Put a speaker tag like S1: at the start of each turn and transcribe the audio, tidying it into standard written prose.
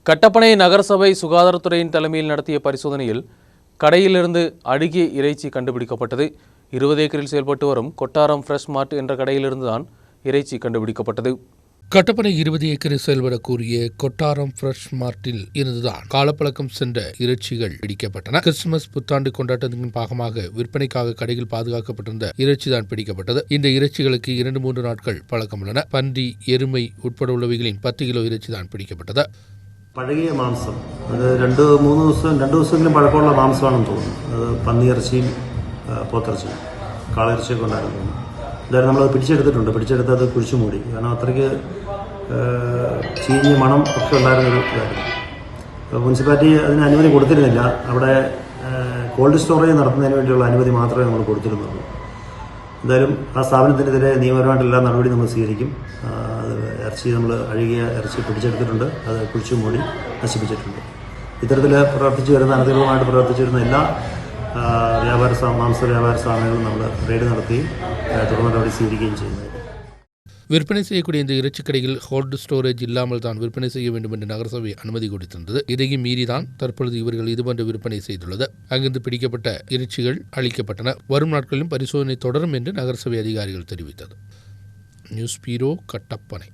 S1: கட்டப்பனை நகரசபை சுகாதாரத்துறையின் தலைமையில் நடத்திய பரிசோதனையில் கடையிலிருந்து அழுகிய இறைச்சி கண்டுபிடிக்கப்பட்டது. 20 ஏக்கரில் செயல்பட்டு வரும் கொட்டாரம் ஃப்ரெஷ் மார்ட் என்ற கடையிலிருந்துதான் இறைச்சி கண்டுபிடிக்கப்பட்டது.
S2: கட்டப்பனை 20 ஏக்கரில் செயல்படக்கூடிய கொட்டாரம் ஃப்ரெஷ் மார்ட்டில் இருந்துதான் காலப்பழக்கம் சென்ற இறைச்சிகள் பிடிக்கப்பட்டன. கிறிஸ்துமஸ் புத்தாண்டு கொண்டாட்டத்தின் பாகமாக விற்பனைக்காக கடையில் பாதுகாக்கப்பட்டிருந்த இறைச்சி தான் பிடிக்கப்பட்டது. இந்த இறைச்சிகளுக்கு 2-3 நாட்கள் பழக்கம் உள்ளன. பன்றி, எருமை உட்பட உள்ளவைகளின் 10 கிலோ இறைச்சி தான் பிடிக்கப்பட்டது.
S3: പഴകിയ മാംസം അത് 2 ദിവസമെങ്കിലും പഴക്കമുള്ള മാംസമാണെന്ന് തോന്നുന്നു. അത് പന്നിയിറച്ചിയും പോത്തിറച്ചിയും കാളിറച്ചിയൊക്കെ ഉണ്ടായിരുന്നു. എന്തായാലും നമ്മളത് പിടിച്ചെടുത്ത് അത് കുഴിച്ചു മൂടി. കാരണം അത്രയ്ക്ക് ചീഞ്ഞ മണം ഒക്കെ ഉണ്ടായിരുന്നൊരു ഇതായിരുന്നു. മുനിസിപ്പാലിറ്റി അതിന് അനുമതി കൊടുത്തിരുന്നില്ല. അവിടെ കോൾഡ് സ്റ്റോറേജ് നടത്തുന്നതിന് വേണ്ടിയുള്ള അനുമതി മാത്രമേ നമ്മൾ കൊടുത്തിരുന്നുള്ളൂ. എന്തായാലും ആ സ്ഥാപനത്തിനെതിരെ നിയമപരമായിട്ടെല്ലാ നടപടി നമ്മൾ സ്വീകരിക്കും. ഇറച്ചി നമ്മൾ അഴുകിയ ഇറച്ചി പിടിച്ചെടുത്തിട്ടുണ്ട്. അത് കുഴിച്ചു മൂടി നശിപ്പിച്ചിട്ടുണ്ട്. ഇത്തരത്തിൽ അനധികൃതമായിട്ട് പ്രവർത്തിച്ചു വരുന്ന എല്ലാ മാംസ വ്യാപാര സ്ഥാപനങ്ങളും നമ്മൾ റെയ്ഡ് നടത്തുകയും തുടർ നടപടി സ്വീകരിക്കുകയും ചെയ്യുന്നത്.
S2: விற்பனை செய்யக்கூடிய இந்த இறைச்சி கடையில் கோல்டு ஸ்டோரேஜ் இல்லாமல் தான் விற்பனை செய்ய வேண்டும் என்று நகரசபை அனுமதி கொடுத்திருந்தது. இதையும் மீறிதான் தற்பொழுது இவர்கள் இதுபோன்ற விற்பனை செய்துள்ளது. அங்கிருந்து பிடிக்கப்பட்ட இறைச்சிகள் அளிக்கப்பட்டன. வரும் நாட்களிலும் பரிசோதனை தொடரும் என்று நகரசபை அதிகாரிகள் தெரிவித்தது. நியூஸ் பீரோ, கட்டப்பனை.